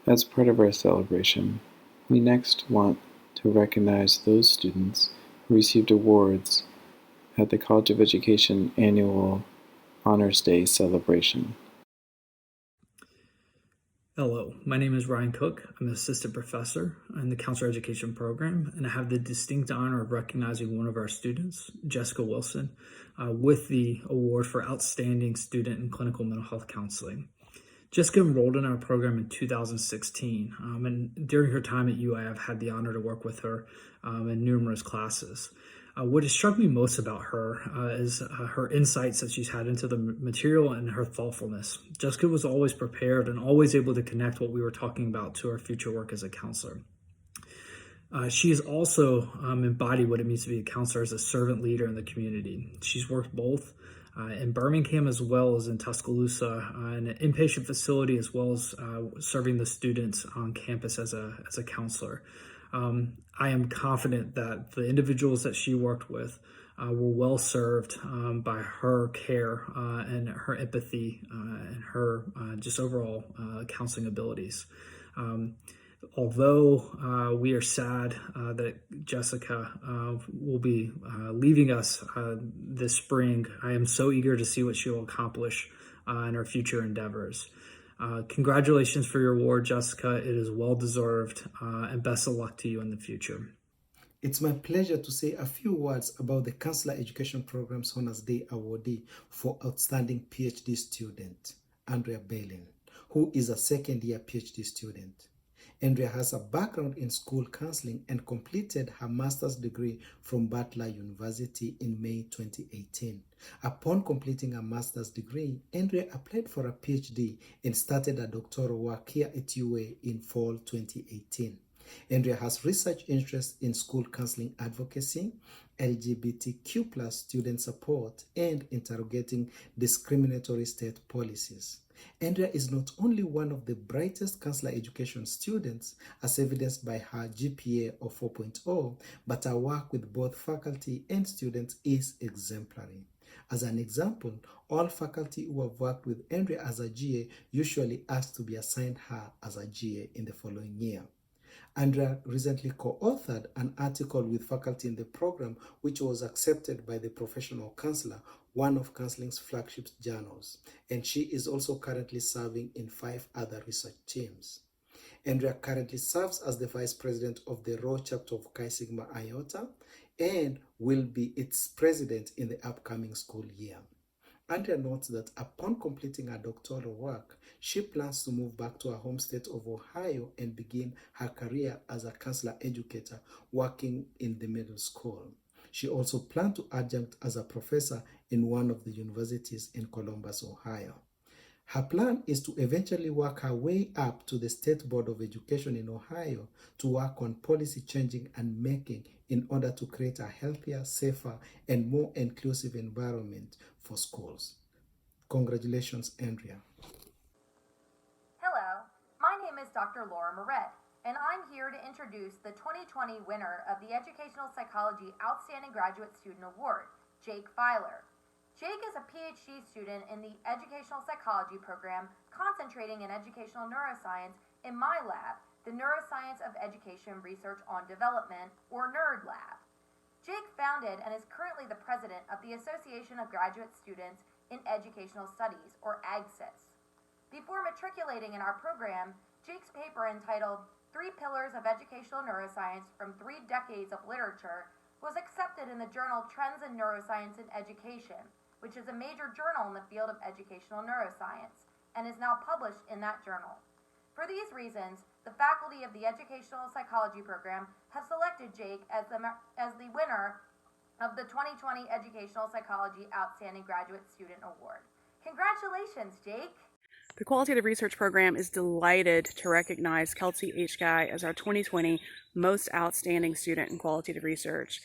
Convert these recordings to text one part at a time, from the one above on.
As part of our celebration, we next want to recognize those students who received awards at the College of Education Annual Honors Day celebration. Hello, my name is Ryan Cook. I'm an assistant professor in the counselor education program, and I have the distinct honor of recognizing one of our students, Jessica Wilson, with the award for Outstanding Student in Clinical Mental Health Counseling. Jessica enrolled in our program in 2016, and during her time at UI, I've had the honor to work with her in numerous classes. What has struck me most about her is her insights that she's had into the material and her thoughtfulness. Jessica was always prepared and always able to connect what we were talking about to her future work as a counselor. She has also embodied what it means to be a counselor as a servant leader in the community. She's worked both in Birmingham as well as in Tuscaloosa in an inpatient facility, as well as serving the students on campus as a counselor. I am confident that the individuals that she worked with were well served by her care and her empathy and her just overall counseling abilities. Although we are sad that Jessica will be leaving us this spring, I am so eager to see what she will accomplish in her future endeavors. Congratulations for your award, Jessica. It is well deserved, and best of luck to you in the future. It's my pleasure to say a few words about the Counselor Education Program's Honors Day awardee for Outstanding PhD student, Andrea Bailin, who is a second-year PhD student. Andrea has a background in school counseling and completed her master's degree from Butler University in May 2018. Upon completing her master's degree, Andrea applied for a PhD and started her doctoral work here at UA in fall 2018. Andrea has research interests in school counseling advocacy, LGBTQ+ student support, and interrogating discriminatory state policies. Andrea is not only one of the brightest counselor education students, as evidenced by her GPA of 4.0, but her work with both faculty and students is exemplary. As an example, all faculty who have worked with Andrea as a GA usually ask to be assigned her as a GA in the following year. Andrea recently co-authored an article with faculty in the program, which was accepted by the Professional Counselor, one of counseling's flagship journals, and she is also currently serving in 5 other research teams. Andrea currently serves as the Vice President of the Raw chapter of Chi Sigma Iota and will be its president in the upcoming school year. Andrea notes that upon completing her doctoral work, she plans to move back to her home state of Ohio and begin her career as a counselor educator working in the middle school. She also plans to adjunct as a professor in one of the universities in Columbus, Ohio. Her plan is to eventually work her way up to the State Board of Education in Ohio to work on policy changing and making in order to create a healthier, safer, and more inclusive environment for schools. Congratulations, Andrea. Hello, my name is Dr. Laura Moret, and I'm here to introduce the 2020 winner of the Educational Psychology Outstanding Graduate Student Award, Jake Filer. Jake is a PhD student in the Educational Psychology program concentrating in educational neuroscience in my lab, the Neuroscience of Education Research on Development, or NERD Lab. Jake founded and is currently the president of the Association of Graduate Students in Educational Studies, or AGSIS. Before matriculating in our program, Jake's paper entitled 3 Pillars of Educational Neuroscience from 3 Decades of Literature was accepted in the journal Trends in Neuroscience in Education, which is a major journal in the field of educational neuroscience, and is now published in that journal. For these reasons, the faculty of the Educational Psychology program have selected Jake as the winner of the 2020 Educational Psychology Outstanding Graduate Student Award. Congratulations, Jake! The Qualitative Research Program is delighted to recognize Kelsey H. Guy as our 2020 Most Outstanding Student in Qualitative Research.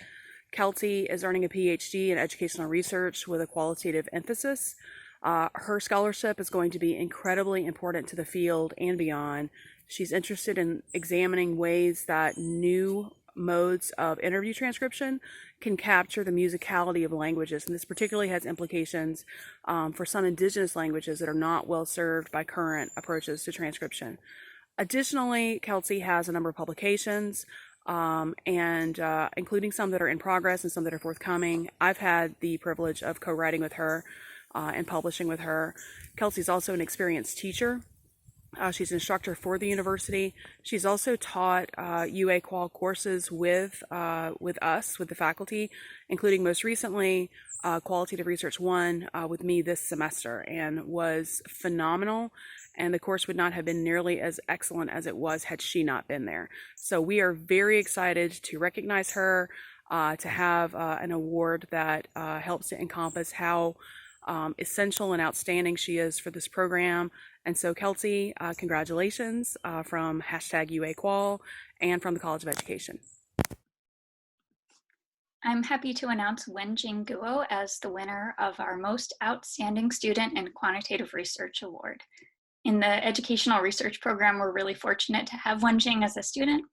Kelsey is earning a PhD in educational research with a qualitative emphasis. Her scholarship is going to be incredibly important to the field and beyond. She's interested in examining ways that new modes of interview transcription can capture the musicality of languages, and this particularly has implications for some indigenous languages that are not well served by current approaches to transcription. Additionally, Kelsey has a number of publications, and including some that are in progress and some that are forthcoming. I've had the privilege of co-writing with her and publishing with her. Kelsey's also an experienced teacher. She's an instructor for the university. She's also taught UA Qual courses with us, with the faculty, including most recently Qualitative Research 1 with me this semester, and was phenomenal. And the course would not have been nearly as excellent as it was had she not been there. So we are very excited to recognize her, to have an award that helps to encompass how essential and outstanding she is for this program. And so, Kelsey, congratulations from #UAQual and from the College of Education. I'm happy to announce Wenjing Guo as the winner of our Most Outstanding Student in Quantitative Research Award. In the Educational Research Program, we're really fortunate to have Wenjing as a student,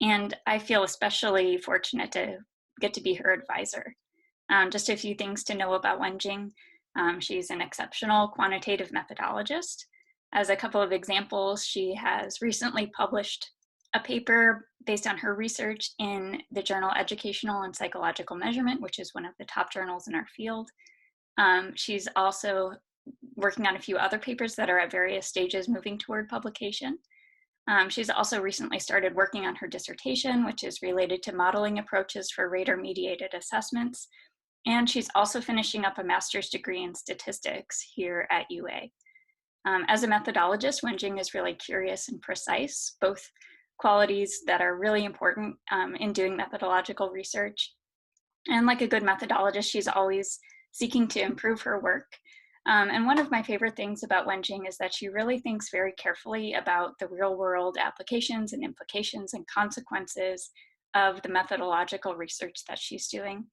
and I feel especially fortunate to get to be her advisor. Just a few things to know about Wenjing. She's an exceptional quantitative methodologist. As a couple of examples, she has recently published a paper based on her research in the journal Educational and Psychological Measurement, which is one of the top journals in our field. She's also working on a few other papers that are at various stages moving toward publication. She's also recently started working on her dissertation, which is related to modeling approaches for rater-mediated assessments. And she's also finishing up a master's degree in statistics here at UA. As a methodologist, Wenjing is really curious and precise, both qualities that are really important in doing methodological research. And like a good methodologist, she's always seeking to improve her work. And one of my favorite things about Wenjing is that she really thinks very carefully about the real world applications and implications and consequences of the methodological research that she's doing.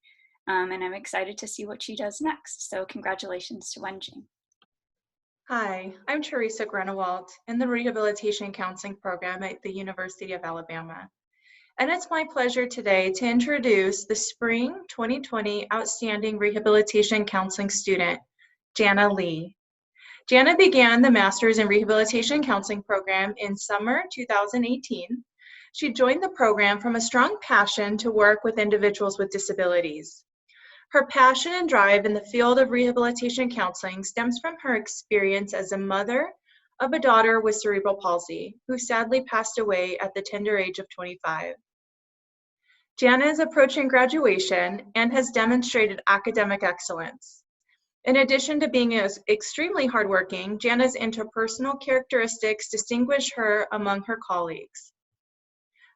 And I'm excited to see what she does next. So congratulations to Wenjing. Hi, I'm Teresa Grenewalt in the Rehabilitation Counseling Program at the University of Alabama. And it's my pleasure today to introduce the Spring 2020 Outstanding Rehabilitation Counseling student, Jana Lee. Jana began the Master's in Rehabilitation Counseling program in summer 2018. She joined the program from a strong passion to work with individuals with disabilities. Her passion and drive in the field of rehabilitation counseling stems from her experience as a mother of a daughter with cerebral palsy, who sadly passed away at the tender age of 25. Jana is approaching graduation and has demonstrated academic excellence. In addition to being extremely hardworking, Jana's interpersonal characteristics distinguish her among her colleagues.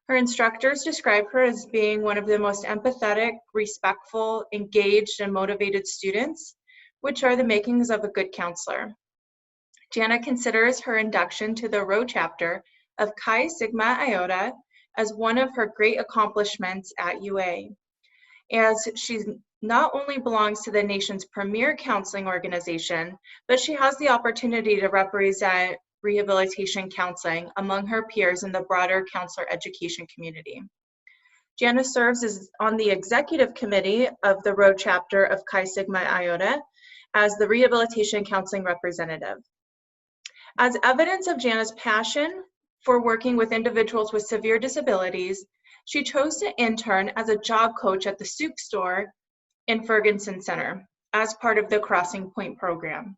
Her instructors describe her as being one of the most empathetic, respectful, engaged, and motivated students, which are the makings of a good counselor. Jana considers her induction to the Rho chapter of Chi Sigma Iota as one of her great accomplishments at UA, as she not only belongs to the nation's premier counseling organization, but she has the opportunity to represent rehabilitation counseling among her peers in the broader counselor education community. Jana serves on the executive committee of the Rho chapter of Chi Sigma Iota as the rehabilitation counseling representative. As evidence of Jana's passion for working with individuals with severe disabilities, she chose to intern as a job coach at the Soup Store in Ferguson Center as part of the Crossing Point program.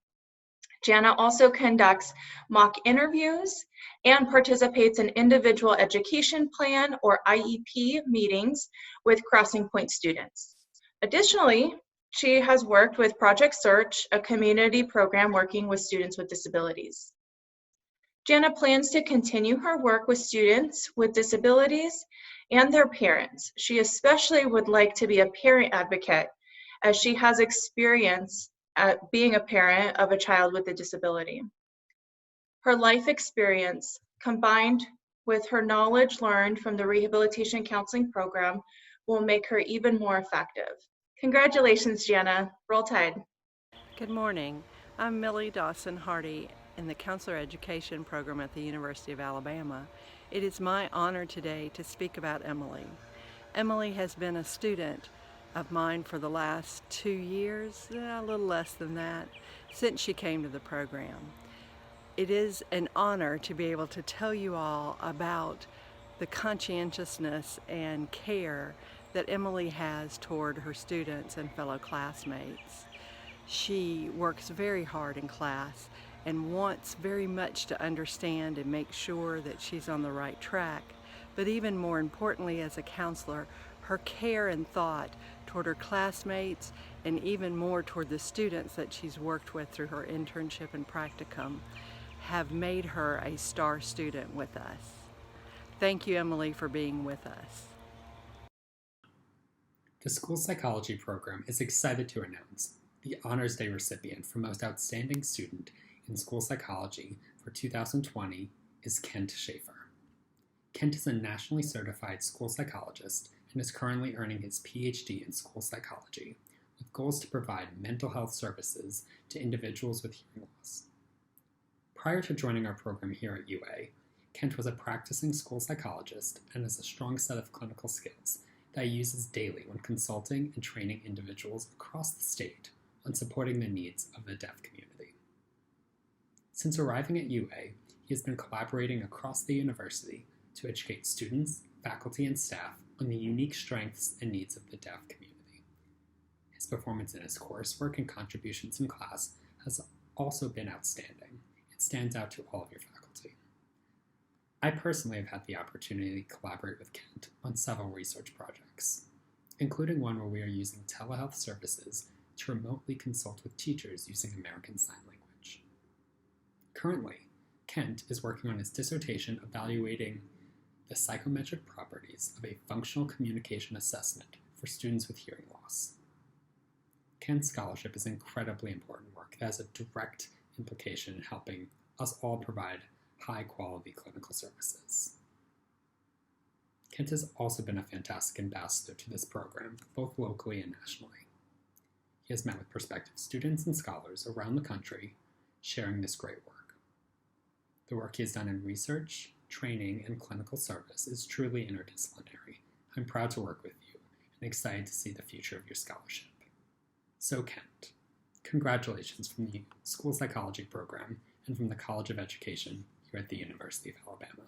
Jana also conducts mock interviews and participates in individual education plan or IEP meetings with Crossing Point students. Additionally, she has worked with Project Search, a community program working with students with disabilities. Jana plans to continue her work with students with disabilities and their parents. She especially would like to be a parent advocate, as she has experience at being a parent of a child with a disability. Her life experience, combined with her knowledge learned from the Rehabilitation Counseling Program, will make her even more effective. Congratulations, Jana. Roll Tide. Good morning. I'm Millie Dawson Hardy in the Counselor Education Program at the University of Alabama. It is my honor today to speak about Emily. Emily has been a student of mine for the last 2 years, a little less than that, since she came to the program. It is an honor to be able to tell you all about the conscientiousness and care that Emily has toward her students and fellow classmates. She works very hard in class and wants very much to understand and make sure that she's on the right track. But even more importantly, as a counselor, her care and thought toward her classmates and even more toward the students that she's worked with through her internship and practicum have made her a star student with us. Thank you, Emily, for being with us. The school psychology program is excited to announce the Honors Day recipient for Most Outstanding Student in School Psychology for 2020 is Kent Schaefer. Kent is a nationally certified school psychologist and is currently earning his PhD in school psychology, with goals to provide mental health services to individuals with hearing loss. Prior to joining our program here at UA, Kent was a practicing school psychologist and has a strong set of clinical skills that he uses daily when consulting and training individuals across the state on supporting the needs of the deaf community. Since arriving at UA, he has been collaborating across the university to educate students, faculty, and staff on the unique strengths and needs of the deaf community. His performance in his coursework and contributions in class has also been outstanding. It stands out to all of your faculty. I personally have had the opportunity to collaborate with Kent on several research projects, including one where we are using telehealth services to remotely consult with teachers using American Sign Language. Currently, Kent is working on his dissertation evaluating the psychometric properties of a functional communication assessment for students with hearing loss. Kent's scholarship is incredibly important work that has a direct implication in helping us all provide high-quality clinical services. Kent has also been a fantastic ambassador to this program, both locally and nationally. He has met with prospective students and scholars around the country, sharing this great work. The work he has done in research, training, and clinical service is truly interdisciplinary. I'm proud to work with you and excited to see the future of your scholarship. So Kent, congratulations from the School Psychology Program and from the College of Education here at the University of Alabama.